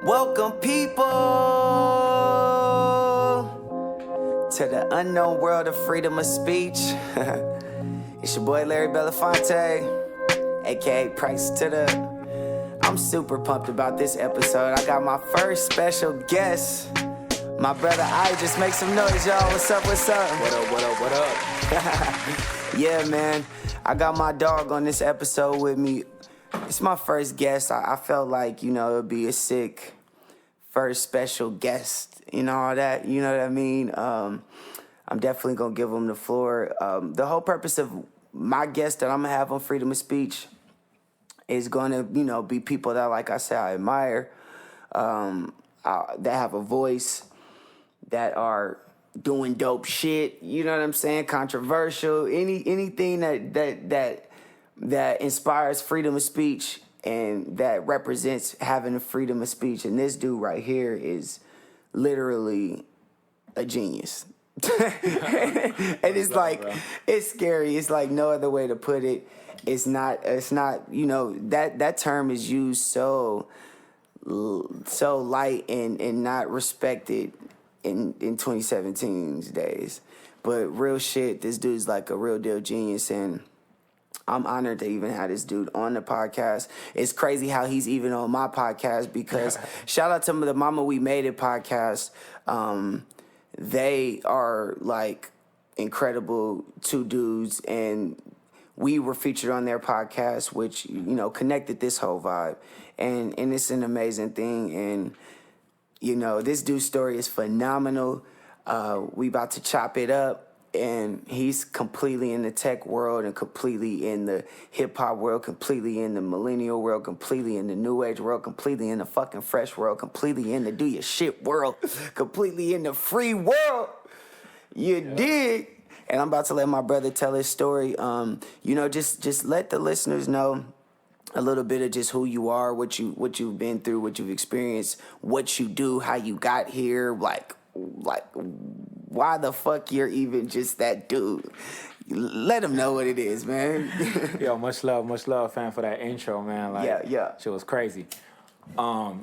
Welcome, people, to the unknown world of freedom of speech. It's your boy Larry Belafonte, aka Price to the. I'm super pumped about this episode. I got my first special guest, my brother Iddris. Make some noise, y'all. What's up? What's up? What up, what up, what up? Yeah, man. I got my dog on this episode with me. It's my first guest. I felt like, it would be a sick first special guest, all that. You know what I mean? I'm definitely going to give him the floor. The whole purpose of my guest that I'm going to have on Freedom of Speech is going to, be people that, like I said, I admire, that have a voice, that are doing dope shit, you know what I'm saying? Controversial, anything that inspires freedom of speech and that represents having a freedom of speech. And this dude right here is literally a genius. And it's like, it's scary. It's like no other way to put it. It's not, that term is used so light and not respected in 2017's days. But real shit, this dude's like a real deal genius, and I'm honored to even have this dude on the podcast. It's crazy how he's even on my podcast because shout out to the Mama We Made It podcast. They are like incredible two dudes, and we were featured on their podcast, which, connected this whole vibe. And it's an amazing thing. And, this dude's story is phenomenal. We about to chop it up. And he's completely in the tech world and completely in the hip-hop world, completely in the millennial world, completely in the new age world, completely in the fucking fresh world, completely in the do your shit world, completely in the free world. You dig? And I'm about to let my brother tell his story. Just let the listeners know a little bit of just who you are, what you've been through, what you've experienced, what you do, how you got here, like why the fuck you're even just that dude. Let them know what it is, man. Yo, much love, fam, for that intro, man. Yeah. Shit was crazy. So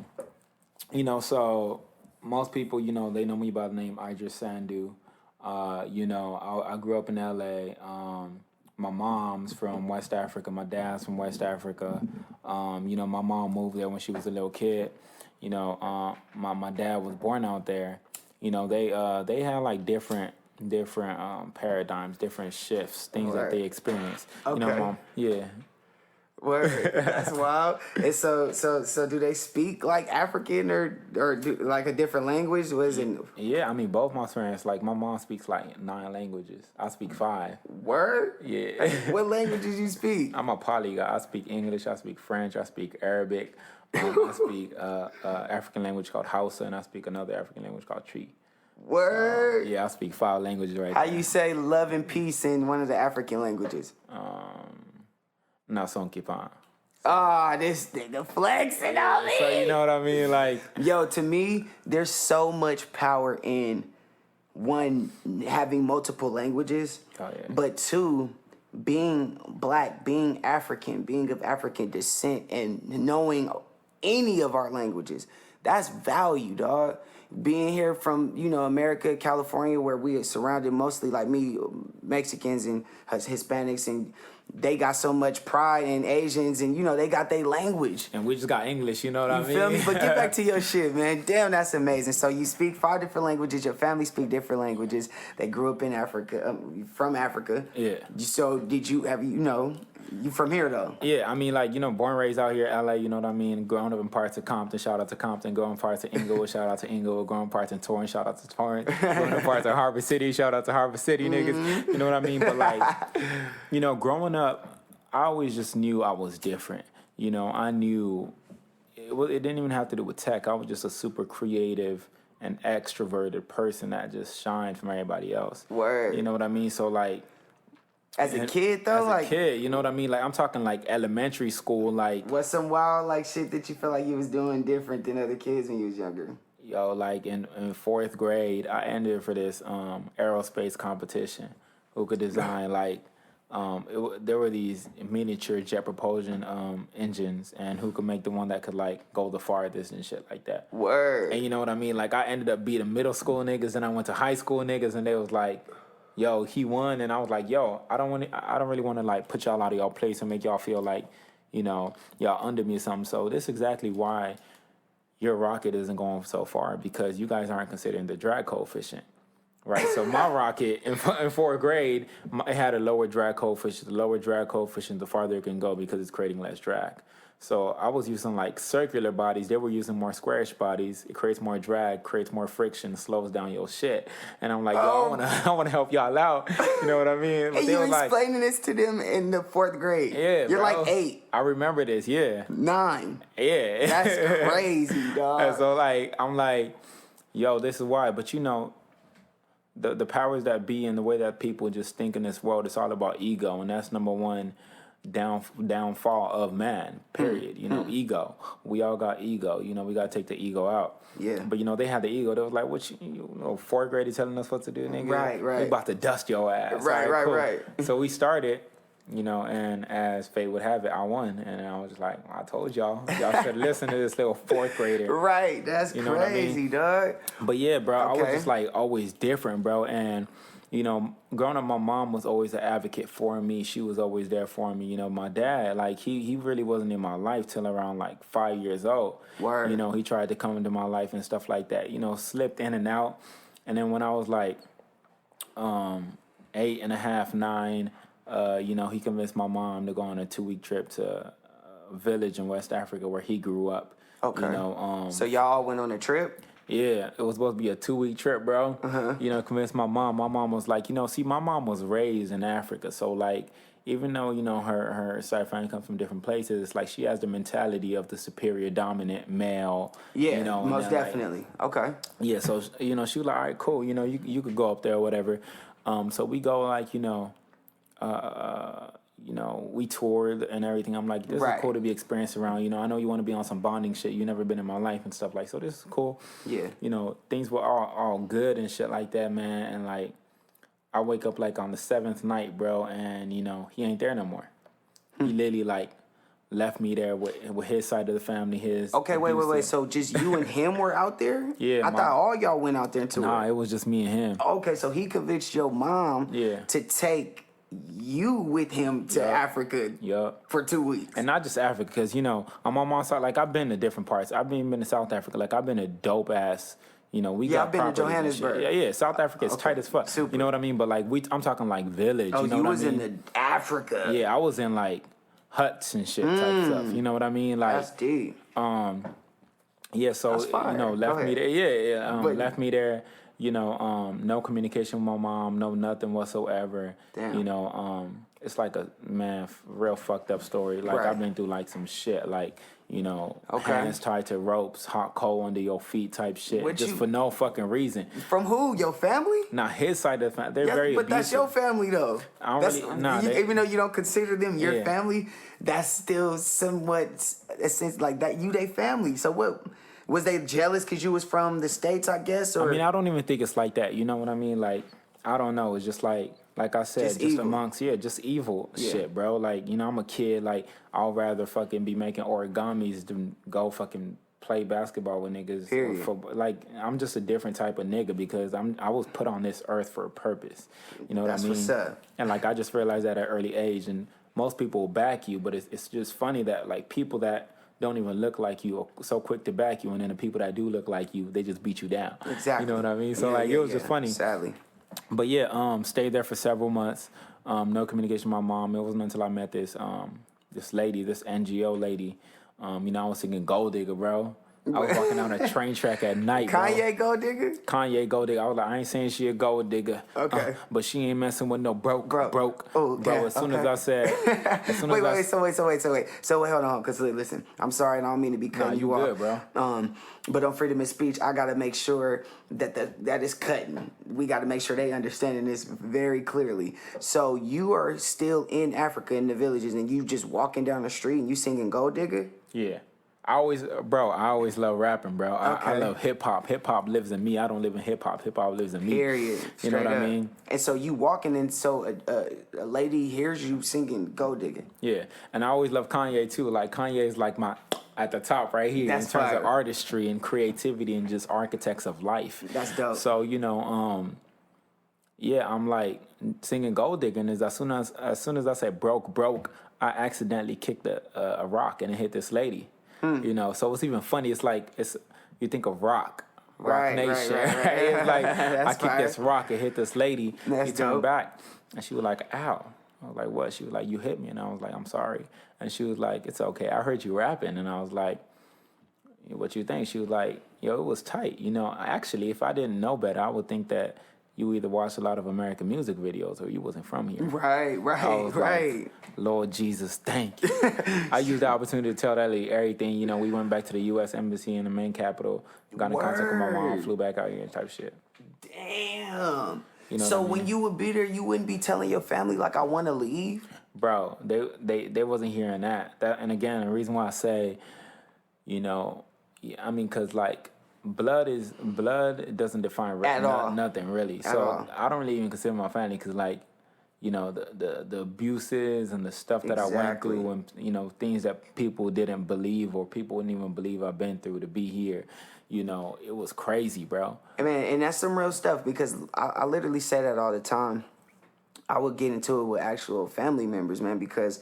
most people, they know me by the name Iddris Sandu. I grew up in LA. My mom's from West Africa. My dad's from West Africa. My mom moved there when she was a little kid. My dad was born out there. They have like different paradigms, different shifts, things that they experience. Okay. Yeah. Word. That's wild. And so do they speak like African or do, like a different language? Was it? Yeah, both my parents, like my mom speaks like 9 languages. I speak 5. Word? Yeah. What languages you speak? I'm a polyglot. I speak English, I speak French, I speak Arabic. I speak African language called Hausa, and I speak another African language called Tree. Word. I speak 5 languages right How there. you say love and peace in one of the African languages? Nason Kipan. This nigga flexing on me. So you know what I mean? Like, yo, to me, there's so much power in one, having multiple languages, but 2, being black, being African, being of African descent, and knowing any of our languages. That's value, dog. Being here from, America, California, where we are surrounded mostly, like me, Mexicans and Hispanics, and they got so much pride, and Asians, and, they got their language. And we just got English, you know what I mean? You feel me? But get back to your shit, man. Damn, that's amazing. So you speak 5 different languages. Your family speak different languages. They grew up in Africa, from Africa. Yeah. So you from here, though? Yeah, born and raised out here, LA, you know what I mean? Growing up in parts of Compton, shout out to Compton. Growing parts of Inglewood, shout out to Inglewood. Growing parts in Torrance, shout out to Torrance. Growing up parts of Harbor City, shout out to Harbor City, niggas. You know what I mean? But growing up, I always just knew I was different. I knew it didn't even have to do with tech. I was just a super creative and extroverted person that just shined from everybody else. Word. You know what I mean? So, as a kid, though? As a kid, you know what I mean? Like, I'm talking, like, elementary school, like... What's some wild, like, shit that you feel like you was doing different than other kids when you was younger? Yo, like, in 4th grade, I entered for this aerospace competition. Who could design, like, there were these miniature jet propulsion engines, and who could make the one that could like go the farthest and shit like that. Word. And you know what I mean? Like I ended up beating middle school niggas, and I went to high school niggas, and they was like, "Yo, he won," and I was like, "Yo, I don't really want to like put y'all out of y'all place and make y'all feel like, you know, y'all under me or something." So this is exactly why your rocket isn't going so far, because you guys aren't considering the drag coefficient. Right, so my rocket in fourth grade, it had a lower drag coefficient. The lower drag coefficient, the farther it can go because it's creating less drag. So I was using like circular bodies. They were using more squarish bodies. It creates more drag, creates more friction, slows down your shit. And I'm like, yo, I wanna help y'all out. You know what I mean? But and you explaining this to them in the fourth grade. Yeah, you're bro. like 8. I remember this. Yeah, 9. Yeah, that's crazy, dog. And so like, I'm like, yo, this is why. But you know, the powers that be and the way that people just think in this world, it's all about ego, and that's number one downfall of man, period. You know, ego. We all got ego. You know, we got to take the ego out. Yeah. But, you know, they had the ego. They was like, what you know, fourth grade telling us what to do, nigga? Right. We about to dust your ass. Right. So we started, you know, and as fate would have it, I won. And I was just like, I told y'all should listen to this little fourth grader. Right, that's you know crazy, what I mean? dog. But yeah, bro, I Okay. was just like always different, bro. And, you know, growing up, my mom was always an advocate for me. She was always there for me. You know, my dad, like, he really wasn't in my life till around like 5 years old. Word. You know, he tried to come into my life and stuff like that, you know, slipped in and out. And then when I was like 8.5, 9, you know, he convinced my mom to go on a 2-week trip to a village in West Africa where he grew up. Okay. You know, so y'all all went on a trip? yeah, it was supposed to be a 2-week trip, bro. You know, convinced my mom. My mom was like, you know, see, my mom was raised in Africa. So, like, even though, you know, her side family comes from different places, it's like she has the mentality of the superior, dominant male. Yeah, you know, most and then, definitely. Okay. Yeah, so, you know, she was like, all right, cool. You know, you could go up there or whatever. So we go, like, you know, we toured and everything. I'm like, this Right. is cool to be experienced around. You know, I know you want to be on some bonding shit. You never been in my life and stuff like. So this is cool. Yeah. You know, things were all good and shit like that, man. And like, I wake up like on the 7th night, bro, and you know he ain't there no more. He literally like left me there with his side of the family. His Okay, wait. So just you and him were out there? Yeah, I thought all y'all went out there and toured. Nah, it was just me and him. Okay, so he convinced your mom to take you with him to Africa for 2 weeks. And not just Africa, because, you know, on my mom's side, like, I've been to different parts. I've been to South Africa. Like, I've been to dope-ass, you know, we got I've been to properties and shit. Johannesburg. Yeah, South Africa is tight as fuck. Super. You know what I mean? But, like, I'm talking, like, village. Oh, you know you what was I mean? in the Africa. Yeah, I was in, like, huts and shit type stuff. You know what I mean? Like, That's deep. yeah, so, That's fire. you know, left me there. Yeah, But- left me there. You know, no communication with my mom, no nothing whatsoever. Damn. You know, it's like a real fucked up story. Like Right. I've been through like some shit, like, you know, Okay. hands tied to ropes, hot coal under your feet type shit, What just you- for no fucking reason. From who? Your family? Now his side of the family, they're Yeah, very but abusive. that's your family though. I don't That's, really- nah, they- even though you don't consider them your Yeah. family, that's still somewhat a sense like that. You they family. So what? Was they jealous because you was from the States? I guess. Or I mean, I don't even think it's like that. You know what I mean? Like, I don't know. It's just like I said, Just just evil. amongst, just evil shit, bro. Like, you know, I'm a kid. Like, I'll rather fucking be making origamis than go fucking play basketball with niggas. Period. Like, I'm just a different type of nigga because I was put on this earth for a purpose. You know what That's I mean? what's up. And like, I just realized that at an early age. And most people will back you, but it's just funny that like people that don't even look like you are so quick to back you, and then the people that do look like you, they just beat you down. Exactly. You know what I mean? So Yeah, like, yeah, it was yeah. just funny. Sadly. But yeah, stayed there for several months. No communication with my mom. It wasn't until I met this lady, this NGO lady. You know, I was singing Gold Digger, bro. I was walking down a train track at night, bro. Kanye Gold Digger? Kanye gold digger. I was like, I ain't saying she a gold digger. Okay. But she ain't messing with no broke. Oh, Bro, yeah, as soon as okay. I said, Wait, so wait, hold on, because listen, I'm sorry, and I don't mean to be cutting you you off. good, bro. But on freedom of speech, I gotta make sure that is cutting. We gotta make sure they understanding this very clearly. So you are still in Africa in the villages, and you just walking down the street and you singing Gold Digger? Yeah. I always love rapping, bro. I love hip hop. Hip hop lives in me. I don't live in hip hop. Hip hop lives in me. Period. You know what I mean? And so you walking in, so a lady hears you singing Gold Digging. Yeah, and I always love Kanye too. Like Kanye is like my at the top right here That's in terms fire. of artistry and creativity and just architects of life. That's dope. So yeah, I'm like singing Gold Digging is as soon as I said broke, I accidentally kicked a rock and it hit this lady. You know, so it's even funny. It's like you think of Rock Nation. Right. It's like I kicked fire. this rock and hit this lady. That's She turned dope. back and she was like, "Ow." I was like, "What?" She was like, "You hit me," and I was like, "I'm sorry." And she was like, "It's okay. I heard you rapping," and I was like, "What you think?" She was like, "Yo, it was tight." You know, actually, if I didn't know better, I would think that you either watched a lot of American music videos or you wasn't from here. I was Right. like, Lord Jesus, thank you. I used the opportunity to tell that lady everything. You know, we went back to the U.S. Embassy in the main capital, got in contact with my mom, Word. flew back out here type shit. Damn. You know So what I mean? when you would be there, you wouldn't be telling your family like, I want to leave? Bro, they wasn't hearing that. And again, the reason why I say, you know, I mean, because like, blood doesn't define At all. nothing really. At So all. I don't really even consider my family because like, you know, the abuses and the stuff that I went Exactly. through and, you know, things that people didn't believe or people wouldn't even believe I've been through to be here. You know, it was crazy, bro. And that's some real stuff because I literally say that all the time. I would get into it with actual family members, man, because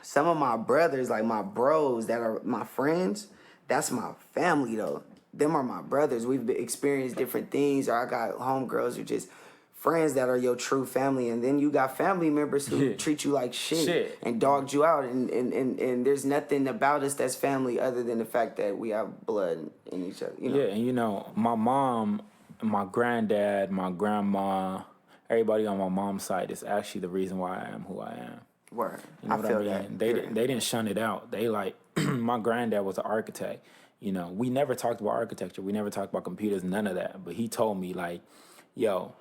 some of my brothers, like my bros that are my friends, that's my family though. Them are my brothers. We've experienced different things. Or I got homegirls who just friends that are your true family. And then you got family members who treat you like shit and dogged you out. And there's nothing about us that's family other than the fact that we have blood in each other. You know? Yeah, and you know, my mom, my granddad, my grandma, everybody on my mom's side is actually the reason why I am who I am. Word. You know I what feel I mean? that. They didn't shun it out. They like my granddad was an architect. You know, we never talked about architecture. We never talked about computers, none of that. But he told me like, yo,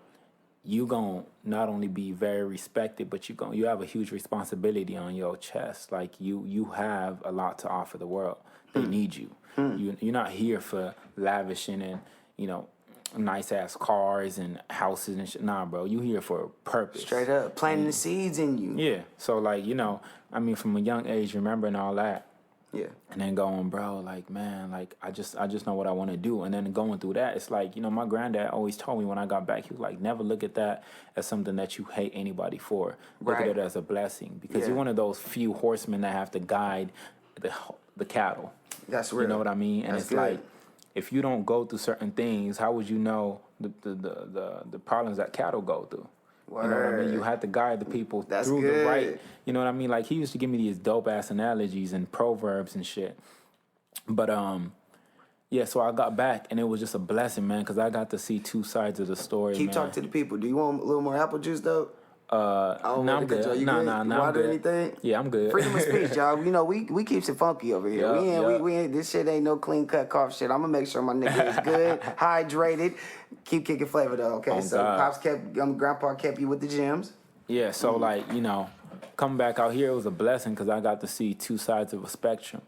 you gonna not only be very respected, but you have a huge responsibility on your chest. Like you have a lot to offer the world. They need you. You're not here for lavishing and, you know, nice ass cars and houses and shit. Nah, bro, you here for a purpose. Straight up. Planting the seeds in you. Yeah. So like, you know, I mean, from a young age, remembering all that. Yeah. And then going, bro, like, man, like, I just know what I want to do. And then going through that, it's like, you know, my granddad always told me when I got back, he was like, never look at that as something that you hate anybody for. Look at it as a blessing. Because you're one of those few horsemen that have to guide the cattle. That's real. You know what I mean? And That's it's good. like, if you don't go through certain things, how would you know the problems that cattle go through? Word. You know what I mean? You had to guide the people That's through good. the right. You know what I mean? Like he used to give me these dope ass analogies and proverbs and shit. But yeah. So I got back and it was just a blessing, man, because I got to see two sides of the story. Keep man. talking to the people. Do you want a little more apple juice though? No, I'm good. No, I'm Water, good. anything? Yeah, I'm good. Freedom of speech, y'all. You know, we keeps it funky over here. Yup, We ain't, this shit ain't no clean cut cough shit. I'm gonna make sure my nigga is good, hydrated. Keep kicking flavor though, okay? Oh, so God. grandpa kept you with the gems. Yeah, so like, you know, coming back out here, it was a blessing because I got to see two sides of a spectrum.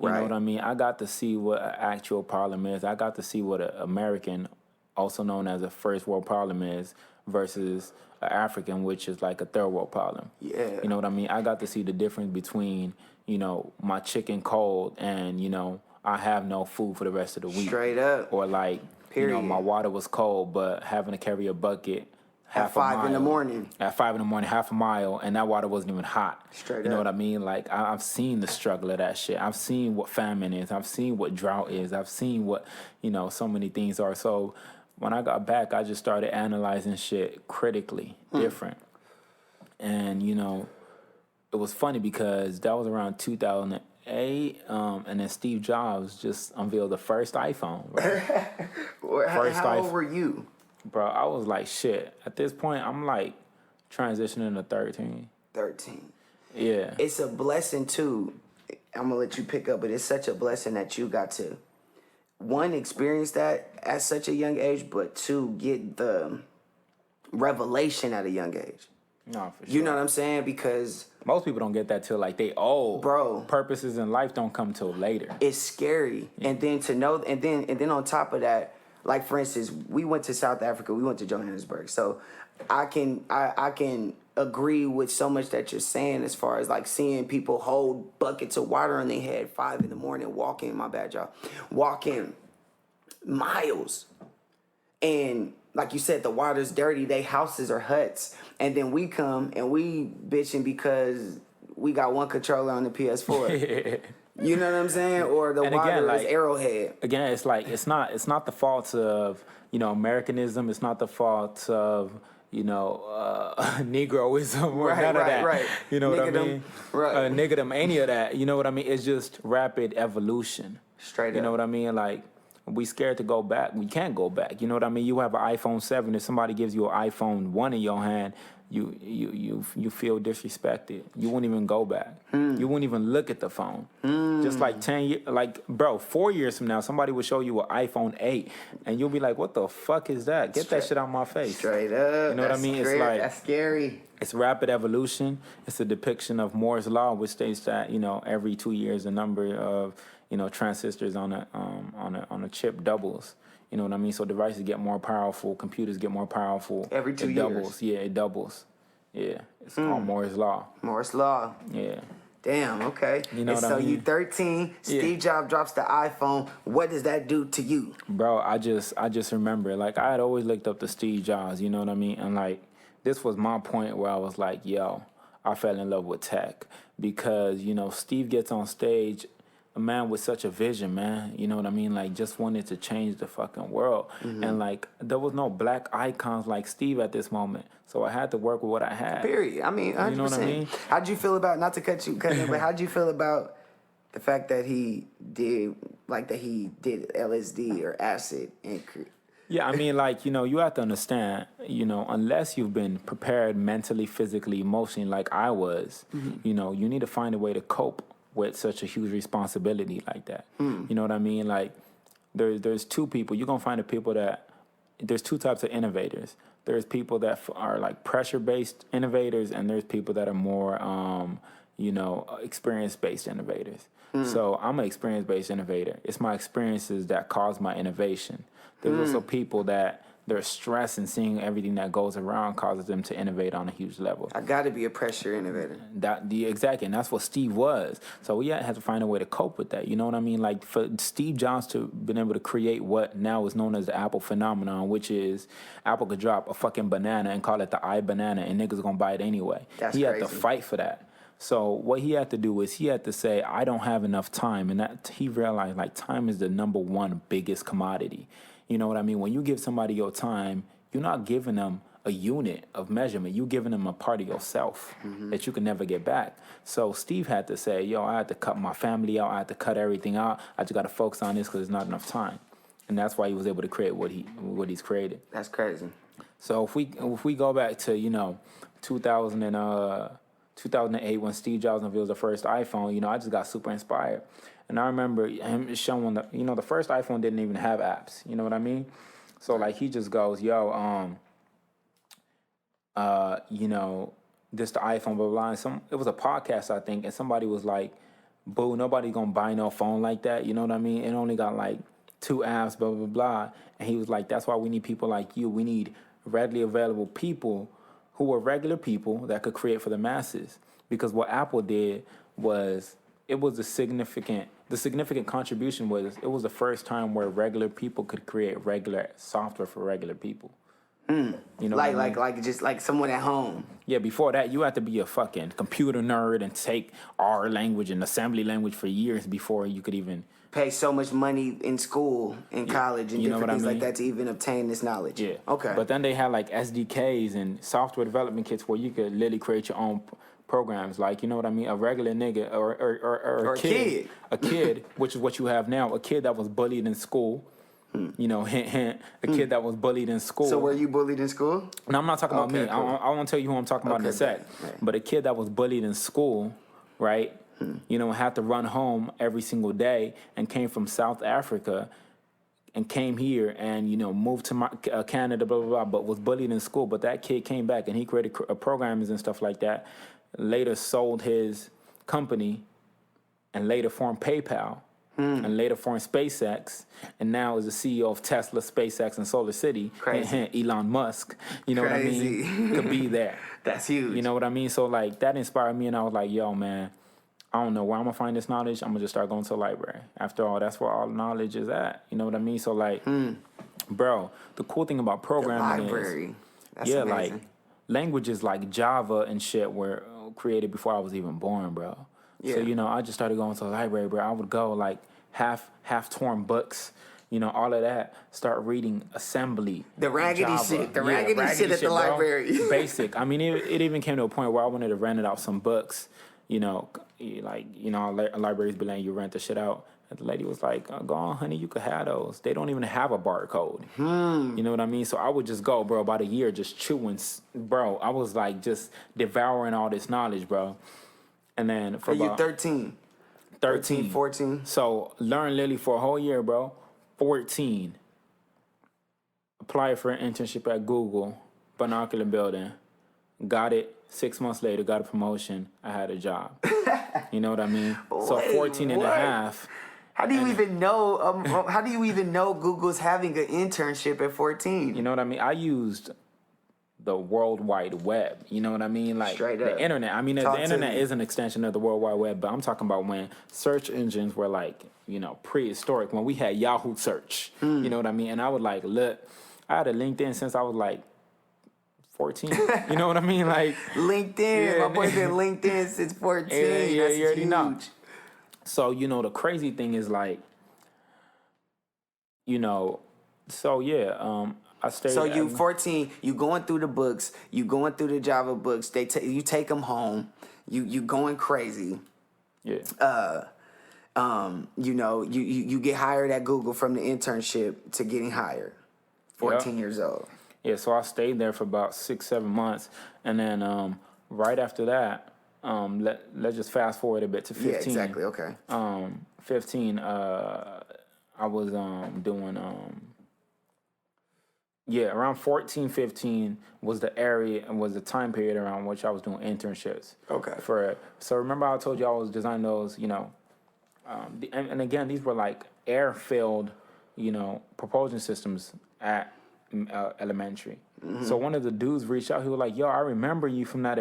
You know what I mean? I got to see what an actual problem is. I got to see what an American, also known as a first world problem is, versus an African, which is like a third world problem. Yeah. You know what I mean? I got to see the difference between, you know, my chicken cold and, you know, I have no food for the rest of the week. Straight up. Or like, you know, Period. my water was cold, but having to carry a bucket At 5 in the morning. At 5 in the morning, half a mile, and that water wasn't even hot. Straight You know up. what I mean? Like, I've seen the struggle of that shit. I've seen what famine is. I've seen what drought is. I've seen what, you know, so many things are. So when I got back, I just started analyzing shit critically, different. And, you know, it was funny because that was around 2008, and then Steve Jobs just unveiled the first iPhone. Right? How old were you? Bro, I was like, shit. At this point, I'm like transitioning to 13. 13. Yeah. It's a blessing too. I'm gonna let you pick up, but it's such a blessing that you got to, one, experience that at such a young age, but two, get the revelation at a young age. No, for sure. You know what I'm saying? Because Most people don't get that till like they old. Bro. Purposes in life don't come till later. It's scary. And then to know, and then on top of that, like for instance, we went to South Africa, we went to Johannesburg. So I can agree with so much that you're saying as far as like seeing people hold buckets of water on their head 5 a.m, walking, my bad y'all, walking miles. And like you said, the water's dirty, they houses are huts. And then we come and we bitching because we got one controller on the PS4. You know what I'm saying? Or the water is Arrowhead. Again, it's like it's not the fault of, Americanism. It's not the fault of, Negroism or none of that. Right. You know what I mean? Right. Niggadom, any of that. You know what I mean? It's just rapid evolution. Straight up. You know what I mean? Like, we scared to go back. We can't go back. You know what I mean? You have an iPhone 7. If somebody gives you an iPhone 1 in your hand, you feel disrespected. You won't even go back. You won't even look at the phone. Just like 10 years, like, bro, 4 years from now, somebody will show you an iPhone 8, and you'll be like, what the fuck is that? Get that shit out my face. Straight up. You know what I mean? It's like, that's scary. It's rapid evolution. It's a depiction of Moore's law, which states that, every 2 years, the number of, transistors on a chip doubles. You know what I mean? So devices get more powerful, computers get more powerful. Every 2 years. Doubles. Yeah, it doubles. Yeah. It's called Moore's law. Moore's law. Yeah. Damn, okay. You know what I mean? You 13, Steve Jobs drops the iPhone. What does that do to you? Bro, I just remember, like, I had always looked up to Steve Jobs, you know what I mean? And, like, this was my point where I was like, yo, I fell in love with tech. Because, Steve gets on stage, a man with such a vision, man. You know what I mean? Like, just wanted to change the fucking world. And, like, there was no black icons like Steve at this moment. So I had to work with what I had. Period. I mean, 100%. You know what I mean? How'd you feel about, not to cut in, but how'd you feel about the fact that he did LSD or acid? Yeah, I mean, like, you have to understand, unless you've been prepared mentally, physically, emotionally like I was, you need to find a way to cope with such a huge responsibility like that. You know what I mean? Like, there's two people. You're going to find there's two types of innovators. There's people that are like pressure-based innovators, and there's people that are more, experience-based innovators. So I'm an experience-based innovator. It's my experiences that cause my innovation. There's also people that their stress and seeing everything that goes around causes them to innovate on a huge level. I got to be a pressure innovator. Exactly, and that's what Steve was. So we had to find a way to cope with that. You know what I mean? Like, for Steve Jobs to been able to create what now is known as the Apple phenomenon, which is Apple could drop a fucking banana and call it the iBanana, and niggas gonna buy it anyway. He had to fight for that. So what he had to do is he had to say, I don't have enough time, and that he realized, like, time is the number one biggest commodity. You know what I mean? When you give somebody your time, you're not giving them a unit of measurement. You're giving them a part of yourself that you can never get back. So Steve had to say, yo, I had to cut my family out. I had to cut everything out. I just got to focus on this because there's not enough time. And that's why he was able to create what he's created. That's crazy. So if we go back to, 2008 when Steve Jobs unveiled the first iPhone, I just got super inspired. And I remember him showing the first iPhone didn't even have apps. You know what I mean? So, like, he just goes, yo, this the iPhone, blah, blah, blah. It was a podcast, I think, and somebody was like, boo, nobody gonna buy no phone like that. You know what I mean? It only got, like, 2 apps, blah, blah, blah. And he was like, that's why we need people like you. We need readily available people who are regular people that could create for the masses. Because what Apple did was, the significant contribution was, it was the first time where regular people could create regular software for regular people. You know, like just like someone at home. Yeah, before that, you had to be a fucking computer nerd and take R language and assembly language for years before you could even pay so much money in school, in college, and different things like that to even obtain this knowledge. Yeah. Okay. But then they had like SDKs and software development kits where you could literally create your own programs, like, you know what I mean, a regular nigga or a kid, which is what you have now, a kid that was bullied in school. You know, hint, hint, a kid that was bullied in school. So were you bullied in school? No, I'm not talking about me. Cool. I want to tell you who I'm talking about in a sec. Right. But a kid that was bullied in school, right, you know, had to run home every single day and came from South Africa and came here and, you know, moved to Canada, blah, blah, blah, but was bullied in school. But that kid came back and he created programs and stuff like that later sold his company and later formed PayPal and later formed SpaceX, and now is the CEO of Tesla, SpaceX, and Solar City. Crazy. Elon Musk, you know what I mean? Could be there. That's huge. You know what I mean? So, like, that inspired me, and I was like, yo, man, I don't know where I'm going to find this knowledge. I'm going to just start going to the library. After all, that's where all the knowledge is at. You know what I mean? So, like, bro, the cool thing about programming library. That's is, amazing. like, languages like Java and shit were created before I was even born, bro. Yeah. So, you know, I just started going to the library, bro. I would go, like, half-torn books, you know, all of that. Start reading assembly. The raggedy Java. shit. The raggedy shit at the bro. library. Basic. I mean, it even came to a point where I wanted to rent it out some books, you know, like, you know, libraries be letting you rent the shit out. And the lady was like, go on, honey, you could have those. They don't even have a barcode. You know what I mean? So I would just go, bro, about a year just chewing. Bro, I was like just devouring all this knowledge, bro. And then for You're about 13. 13. 14. So learn Lily for a whole year, bro. 14. Applied for an internship at Google, binocular building. Got it. 6 months later, got a promotion. I had a job. You know what I mean? So Wait, 14 and a what? half. How do you even know? How do you even know Google's having an internship at 14? You know what I mean? I used the World Wide Web. You know what I mean? Like Straight the up. internet. I mean, Talk the to internet me. is an extension of the World Wide Web, but I'm talking about when search engines were like, you know, prehistoric, when we had Yahoo search. You know what I mean? And I would like look. I had a LinkedIn since I was like 14. You know what I mean? Like LinkedIn. Yeah, My boy's been LinkedIn since 14. Yeah, That's you already huge. know. So, you know, the crazy thing is like, you know, so yeah, I stayed. So you 14, you going through the books, you going through the Java books. You take them home. You going crazy. Yeah. You know, you get hired at Google from the internship to getting hired. 14 years old. Yeah, so I stayed there for about 6-7 months, and then right after that, let's just fast forward a bit to 15. Yeah, exactly. Okay. 15. I was doing around 14, 15 was the area and was the time period around which I was doing internships. Okay. So remember I told you I was designing those, you know, and again these were like air-filled, you know, propulsion systems at elementary. So one of the dudes reached out. He was like, "Yo, I remember you from that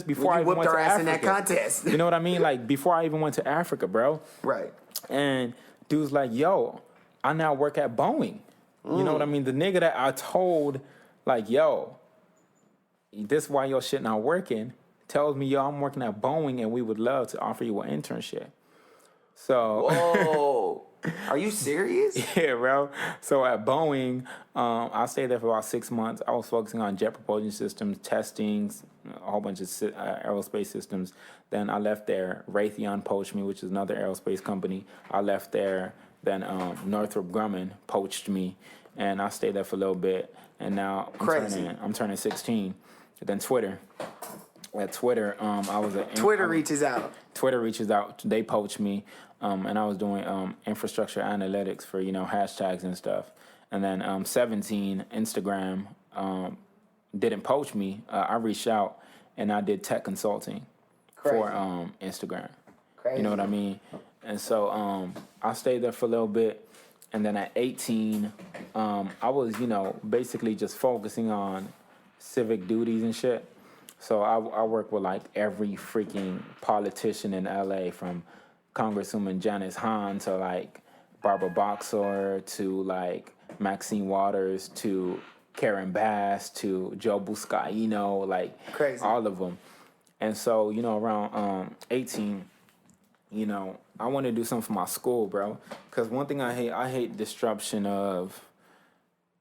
before I even whooped went our to ass Africa." in that contest. You know what I mean? Like before I even went to Africa, bro. Right. And dude's like, "Yo, I now work at Boeing." You know what I mean? The nigga that I told, like, "Yo, this why your shit not working," tells me, "Yo, I'm working at Boeing and we would love to offer you an internship." So. Whoa. Are you serious? Yeah, bro. So at Boeing, I stayed there for about 6 months. I was focusing on jet propulsion systems, testings, a whole bunch of aerospace systems. Then I left there. Raytheon poached me, which is another aerospace company. I left there. Then Northrop Grumman poached me, and I stayed there for a little bit. And now I'm turning 16. Then Twitter. At Twitter, I was at Twitter reaches out. Twitter reaches out. They poached me, and I was doing infrastructure analytics for, you know, hashtags and stuff. And then 17, Instagram didn't poach me. I reached out and I did tech consulting for Instagram. Crazy. You know what I mean? And so I stayed there for a little bit. And then at 18, I was, you know, basically just focusing on civic duties and shit. So I work with like every freaking politician in LA, from Congresswoman Janice Hahn to like Barbara Boxer to like Maxine Waters to Karen Bass to Joe Buscaino, like Crazy. all of them. And so, you know, around 18, you know, I want to do something for my school, bro. Because one thing I hate disruption of,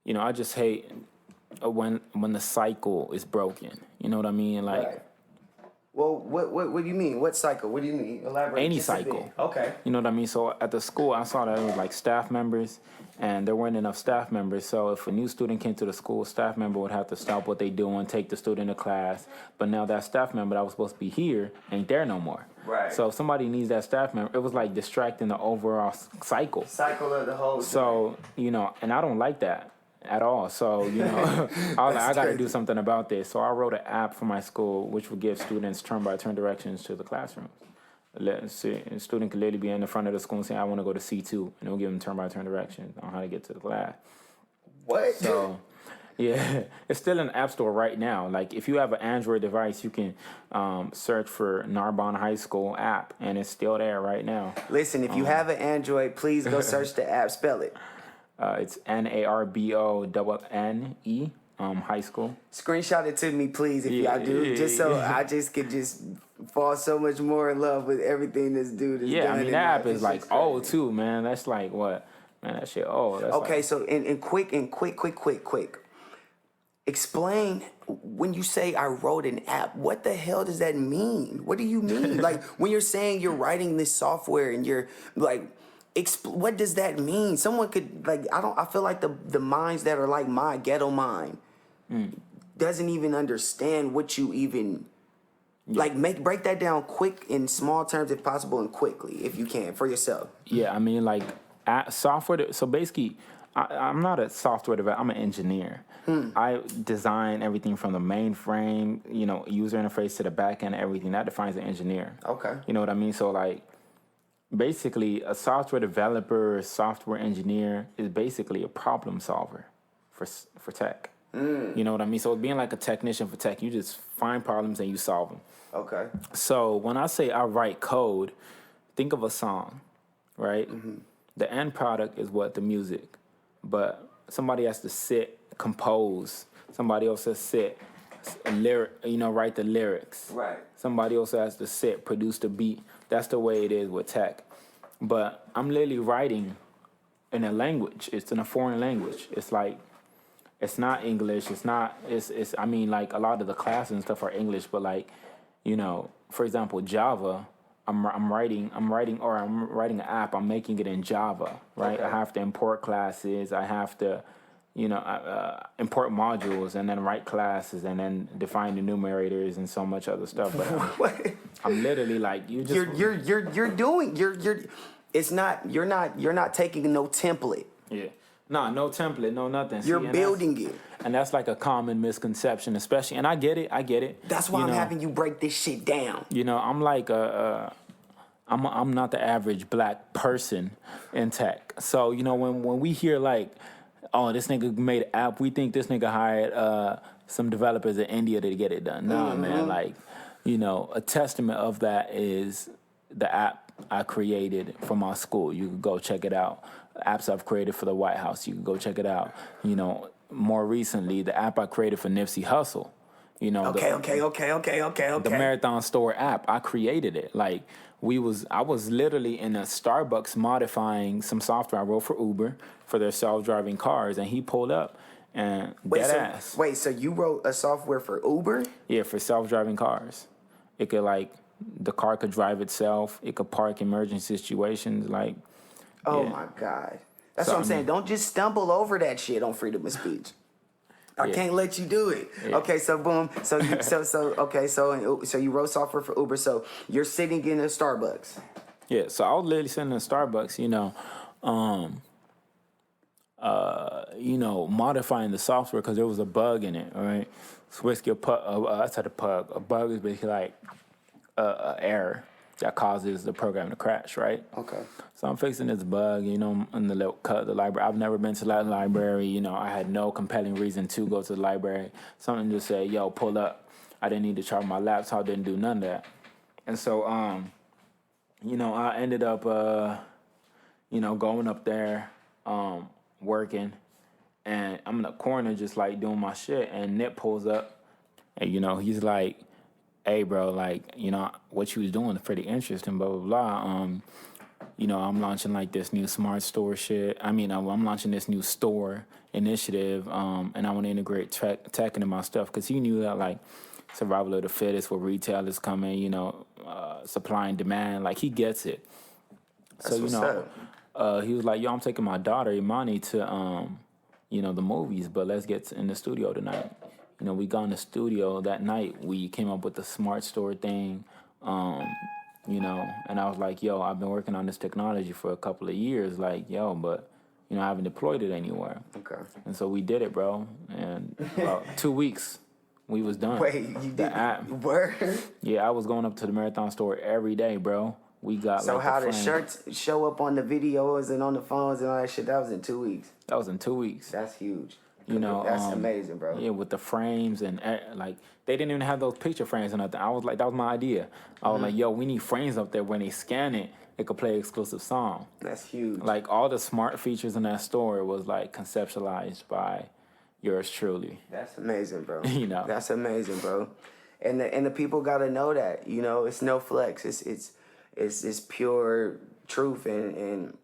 you know, I just hate when the cycle is broken. You know what I mean? Like, Right. Well, what do you mean? What cycle? What do you mean? Elaborate. Any just a bit. cycle. Okay. You know what I mean? So at the school, I saw that it was like staff members, and there weren't enough staff members. So if a new student came to the school, staff member would have to stop what they doing, take the student to class. But now that staff member that was supposed to be here ain't there no more. Right. So if somebody needs that staff member, it was like distracting the overall cycle. Cycle of the whole. So, you know, and I don't like that. at all. So, you know, I was like, I got to crazy. do something about this. So I wrote an app for my school, which would give students turn-by-turn directions to the classrooms. Let's see, a student could literally be in the front of the school and say, I want to go to C2, and it'll give them turn-by-turn directions on how to get to the class. What? So, yeah, it's still in the App Store right now. Like, if you have an Android device, you can search for Narbonne High School app, and it's still there right now. Listen, if you have an Android, please go search the app. Spell it. It's NARBONNE, high school. Screenshot it to me, please, if y'all do, just so I just could just fall so much more in love with everything this dude is doing. Yeah, I mean, in that life. app is It's like just crazy. old too, man. That's like what? Man, that shit old. That's Okay, like, so in quick. Explain when you say I wrote an app, what the hell does that mean? What do you mean? Like when you're saying you're writing this software and you're like, what does that mean? Someone could like, I feel like the minds that are like my ghetto mind doesn't even understand what you even, like break that down quick in small terms if possible and quickly if you can for yourself. yeah, I mean, like software. So basically, I'm not a software developer. I'm an engineer. I design everything from the mainframe, you know, user interface to the back end, everything. That defines an engineer. Okay. You know what I mean? So like, basically, a software developer, software engineer is basically a problem solver for tech. You know what I mean? So being like a technician for tech, you just find problems and you solve them. Okay. So when I say I write code, think of a song, right? The end product is what? The music. But somebody has to sit, compose. Somebody else has to sit, write the lyrics. Right. Somebody else has to sit, produce the beat. That's the way it is with tech. But I'm literally writing in a language. It's in a foreign language. It's like, it's not English. It's I mean, like a lot of the classes and stuff are English, but like, you know, for example, Java, I'm writing an app. I'm making it in Java, right? Okay. I have to import classes. I have to, import modules and then write classes and then define enumerators and so much other stuff. But I'm literally like, you're not taking no template. yeah. No template, no nothing. You're See, and building it. And that's like a common misconception, especially, and I get it. That's why I'm having you break this shit down. You know, I'm like I'm not the average black person in tech. So, you know, when we hear like, oh, this nigga made an app, we think this nigga hired some developers in India to get it done. Nah, man, like, you know, a testament of that is the app I created for my school. You could go check it out. Apps I've created for the White House. You can go check it out. You know, more recently, the app I created for Nipsey Hussle. You know, Okay. the Marathon Store app. I created it. Like I was literally in a Starbucks modifying some software I wrote for Uber for their self-driving cars, and he pulled up and so you wrote a software for Uber? Yeah, for self-driving cars. It could the car could drive itself. It could park emergency situations. Like. Oh Yeah. my God. That's what I'm saying. Don't just stumble over that shit on freedom of speech. I can't let you do it. Yeah. Okay, so boom. So you wrote software for Uber. So you're sitting in a Starbucks. Yeah, so I was literally sitting in Starbucks, modifying the software because there was a bug in it, all right? So basically a bug is basically like an error that causes the program to crash, right? Okay. So I'm fixing this bug, in the little the library. I've never been to that library, I had no compelling reason to go to the library. Something to say, yo, pull up. I didn't need to charge my laptop, didn't do none of that. And so, I ended up, going up there, working, and I'm in the corner just like doing my shit, and Nip pulls up, and he's like, hey, bro, like, what you was doing is pretty interesting, blah, blah, blah. I'm launching like this new smart store shit. I'm launching this new store initiative, and I want to integrate tech into my stuff, because he knew that like survival of the fittest with retailers coming, supply and demand, like he gets it. That's So, he was like, yo, I'm taking my daughter, Imani, to, the movies, but let's get in the studio tonight. We got in the studio that night. We came up with the smart store thing, and I was like, yo, I've been working on this technology for a couple of years. Like, yo, but I haven't deployed it anywhere. Okay. And so we did it, bro. And about 2 weeks, we was done. Wait, you did the app? Word? Yeah, I was going up to the Marathon store every day, bro. We got So like how the the shirts show up on the videos and on the phones and all that shit? That was in 2 weeks. That was in 2 weeks. That's huge. That's amazing, bro. Yeah, with the frames and like they didn't even have those picture frames or nothing. I was like, that was my idea. I was like, yo, we need frames up there when they scan it, it could play exclusive song. That's huge. Like all the smart features in that store was like conceptualized by yours truly. That's amazing, bro. That's amazing, bro. And the people gotta know that. It's no flex. It's pure truth, and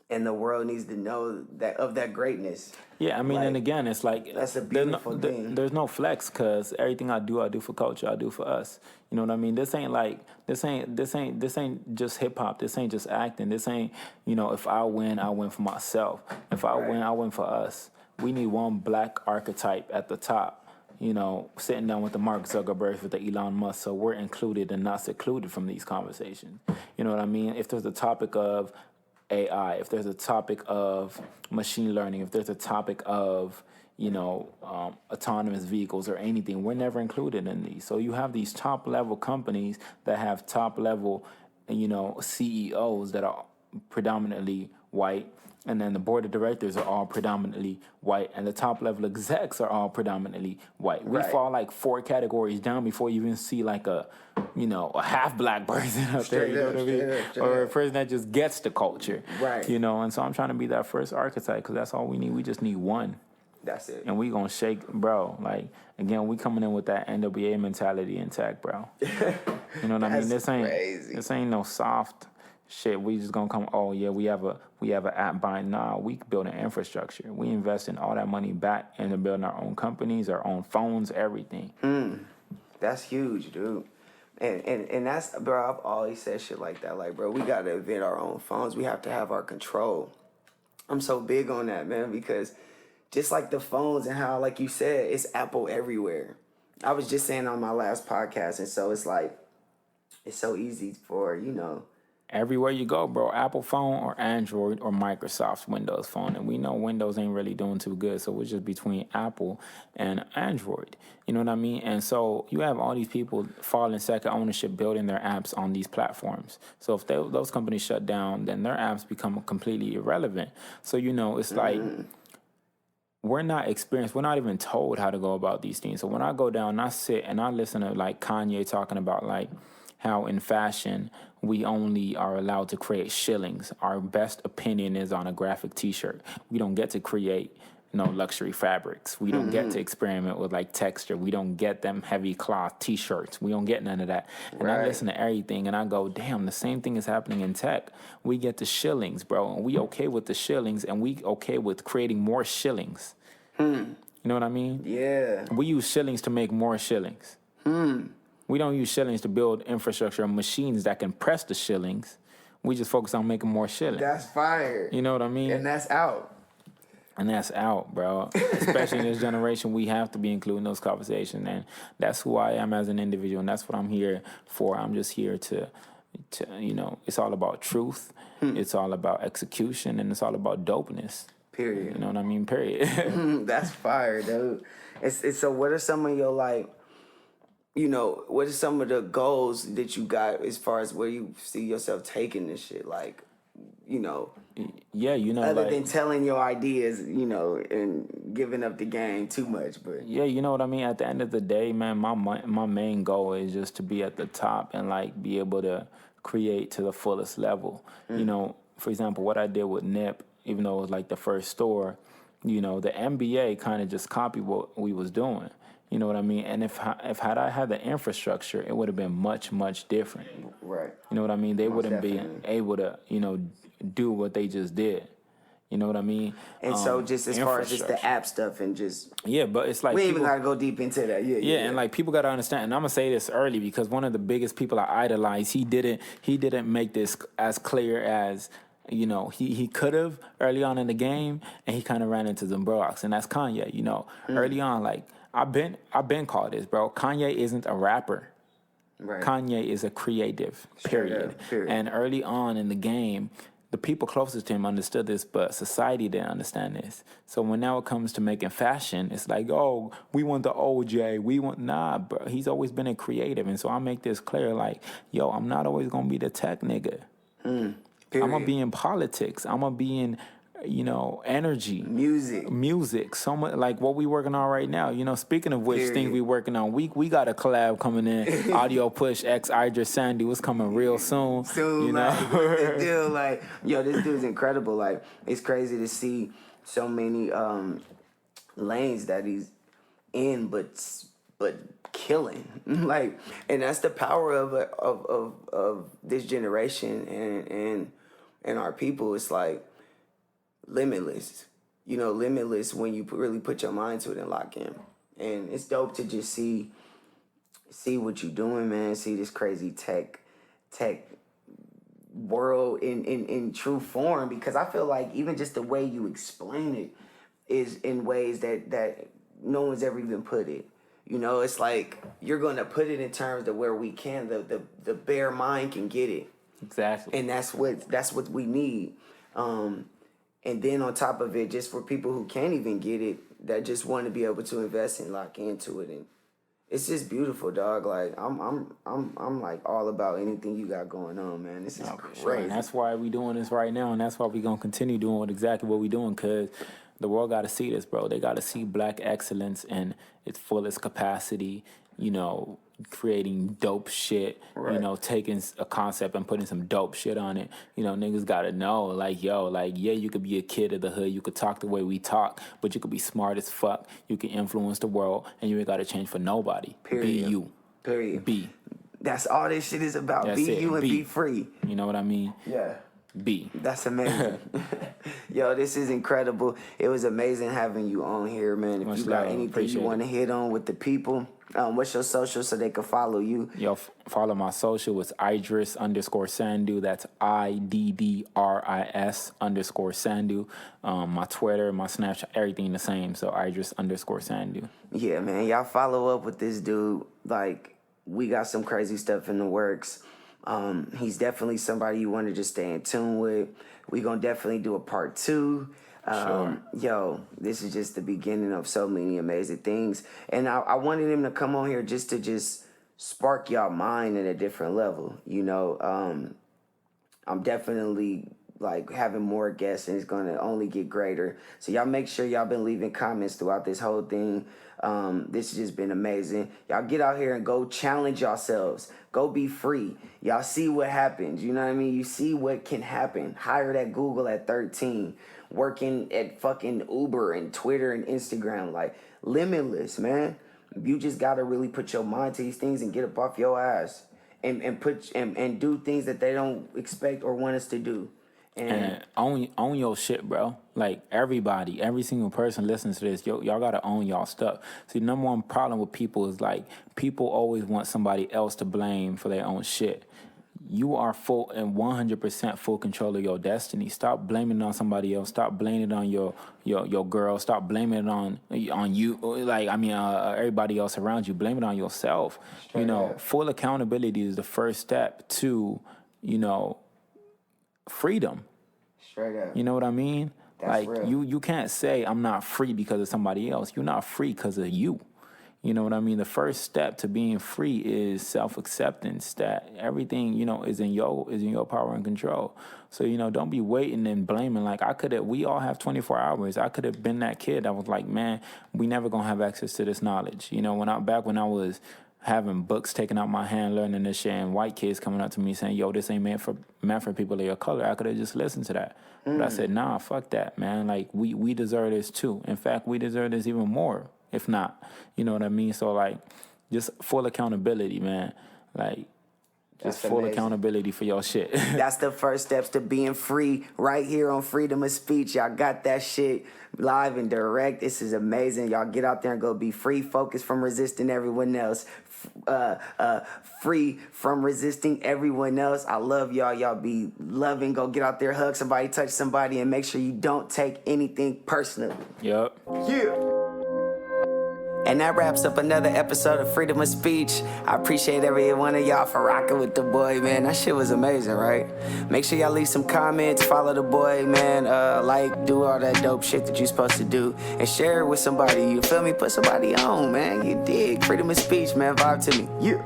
the world needs to know that of that greatness. Yeah, I mean, and again, it's like that's a beautiful thing. There's no flex because everything I do for culture. I do for us. You know what I mean? This ain't just hip hop. This ain't just acting. This ain't if I win for myself. If I win, I win for us. We need one black archetype at the top. Sitting down with the Mark Zuckerberg, with the Elon Musk, so we're included and not secluded from these conversations. You know what I mean? If there's a topic of AI, if there's a topic of machine learning, if there's a topic of autonomous vehicles or anything, we're never included in these. So you have these top level companies that have top level CEOs that are predominantly white, and then the board of directors are all predominantly white, and the top level execs are all predominantly white. We fall like 4 categories down before you even see like a half black person up there, you know what I mean? Or a person that just gets the culture. Right. And so I'm trying to be that first archetype because that's all we need. We just need one. That's it. And we gonna shake, bro. Like, again, we coming in with that NWA mentality intact, bro. You know what I mean? This ain't no soft shit. We just gonna come, oh yeah, we have an app buying. Nah, we build an infrastructure. We invest in all that money back into building our own companies, our own phones, everything. That's huge, dude. And that's, bro, I've always said shit like that. Like, bro, we gotta invent our own phones. We have to have our control. I'm so big on that, man, because just like the phones and how, like you said, it's Apple everywhere. I was just saying on my last podcast, and so it's like, it's so easy for, Everywhere you go, bro, Apple phone or Android or Microsoft's Windows phone. And we know Windows ain't really doing too good, so we're just between Apple and Android. You know what I mean? And so you have all these people falling second ownership building their apps on these platforms. So if those companies shut down, then their apps become completely irrelevant. So, it's like we're not experienced. We're not even told how to go about these things. So when I go down and I sit and I listen to like Kanye talking about like how in fashion we only are allowed to create shillings. Our best opinion is on a graphic T-shirt. We don't get to create no luxury fabrics. We don't get to experiment with like texture. We don't get them heavy cloth T-shirts. We don't get none of that. And I listen to everything and I go, damn, the same thing is happening in tech. We get the shillings, bro, and we okay with the shillings, and we okay with creating more shillings. You know what I mean? Yeah. We use shillings to make more shillings. We don't use shillings to build infrastructure and machines that can press the shillings. We just focus on making more shillings. That's fire. You know what I mean? And that's out. And that's out, bro. Especially in this generation, we have to be including those conversations. And that's who I am as an individual. And that's what I'm here for. I'm just here to it's all about truth. It's all about execution. And it's all about dopeness. Period. You know what I mean? Period. That's fire, dude. It's so what are some of your like, what are some of the goals that you got as far as where you see yourself taking this shit? Like, Yeah, other like, than telling your ideas, and giving up the game too much, but yeah, you know what I mean. At the end of the day, man, my main goal is just to be at the top and like be able to create to the fullest level. For example, what I did with Nip, even though it was like the first store, the NBA kind of just copied what we was doing. You know what I mean? And if had I had the infrastructure, it would have been much, much different. Right. You know what I mean? They wouldn't definitely be able to, do what they just did. You know what I mean? And so just as far as just the app stuff and just... Yeah, but it's like... We ain't even got to go deep into that. Yeah, and like people got to understand, and I'm going to say this early because one of the biggest people I idolize, he didn't make this as clear as... he could have early on in the game, and he kind of ran into some blocks, and that's Kanye. Early on, like... I've been called this, bro. Kanye isn't a rapper. Right. Kanye is a creative, period. Period. And early on in the game, the people closest to him understood this, but society didn't understand this. So when now it comes to making fashion, it's like, oh, we want the OJ. Nah, bro. He's always been a creative. And so I make this clear, like, yo, I'm not always going to be the tech nigga. I'm going to be in politics. I'm going to be in, energy. Music. So much, like what we working on right now. Speaking of which, things we working on, we got a collab coming in. Audio Push X Iddris Sandu is coming real soon. Like, the deal, like, yo, this dude's incredible. Like, it's crazy to see so many lanes that he's in, but killing. Like, and that's the power of this generation and our people. It's like limitless, limitless when you really put your mind to it and lock in. And it's dope to just see what you're doing, man. See this crazy tech world in true form, because I feel like even just the way you explain it is in ways that no one's ever even put it. It's like you're gonna put it in terms of where we can, the bare mind can get it. Exactly. And that's what we need. And then on top of it, just for people who can't even get it, that just want to be able to invest and lock into it, and it's just beautiful, dog. Like I'm like all about anything you got going on, man. This is crazy. Sure. And that's why we doing this right now, and that's why we gonna continue doing exactly what we doing, cause the world got to see this, bro. They got to see Black excellence in its fullest capacity. Creating dope shit, right. Taking a concept and putting some dope shit on it. Niggas gotta know, like, yo, like, yeah, you could be a kid of the hood, you could talk the way we talk, but you could be smart as fuck, you can influence the world, and you ain't gotta change for nobody. Period. Be you. Period. Be. That's all this shit is about. That's be it. you and Be. be free. You know what I mean? Yeah. Be. That's amazing. Yo, this is incredible. It was amazing having you on here, man. If you got anything you want to hit on with the people, what's your social so they can follow you? Yo, follow my social. It's Iddris_Sandu. That's IDDRIS_Sandu. My Twitter, my Snapchat, everything the same. So Iddris_Sandu. Yeah, man. Y'all follow up with this dude. Like, we got some crazy stuff in the works. He's definitely somebody you want to just stay in tune with. We gonna definitely do a part 2. Sure. Yo, this is just the beginning of so many amazing things. And I wanted him to come on here just to spark y'all mind at a different level. I'm definitely like having more guests, and it's gonna only get greater. So y'all make sure y'all been leaving comments throughout this whole thing. This has just been amazing. Y'all get out here and go challenge yourselves. Go be free. Y'all see what happens. You know what I mean? You see what can happen. Hired at Google at 13. Working at fucking Uber and Twitter and Instagram. Like, limitless, man. You just gotta really put your mind to these things and get up off your ass. And do things that they don't expect or want us to do. And own your shit, bro. Like, everybody, every single person listening to this, y'all gotta own y'all stuff. See, the number one problem with people is, like, people always want somebody else to blame for their own shit. You are full and 100% full control of your destiny. Stop blaming it on somebody else. Stop blaming it on your girl. Stop blaming it on you. Like, everybody else around you. Blame it on yourself. Full accountability is the first step to, freedom. Straight up. You know what I mean? That's like, real. you can't say I'm not free because of somebody else. You're not free because of you. You know what I mean? The first step to being free is self-acceptance, that everything, is in your power and control. So, don't be waiting and blaming. Like, we all have 24 hours. I could have been that kid that was like, man, we never gonna have access to this knowledge. When I was having books taken out my hand, learning this shit, and white kids coming up to me saying, yo, this ain't meant for people of your color, I could have just listened to that. But I said, nah, fuck that, man. Like, we deserve this too. In fact, we deserve this even more, if not. You know what I mean? So, like, just full accountability, man. Like, just full amazing. Accountability for your shit. That's the first steps to being free right here on Freedom of Speech. Y'all got that shit live and direct. This is amazing. Y'all get out there and go be free. Focus from resisting everyone else. Free from resisting everyone else. I love y'all. Y'all be loving. Go get out there, hug somebody, touch somebody, and make sure you don't take anything personally. Yep. Yeah. And that wraps up another episode of Freedom of Speech. I appreciate every one of y'all for rocking with the boy, man. That shit was amazing, right? Make sure y'all leave some comments, follow the boy, man. Like, do all that dope shit that you're supposed to do. And share it with somebody, you feel me? Put somebody on, man. You dig? Freedom of Speech, man. Vibe to me. Yeah.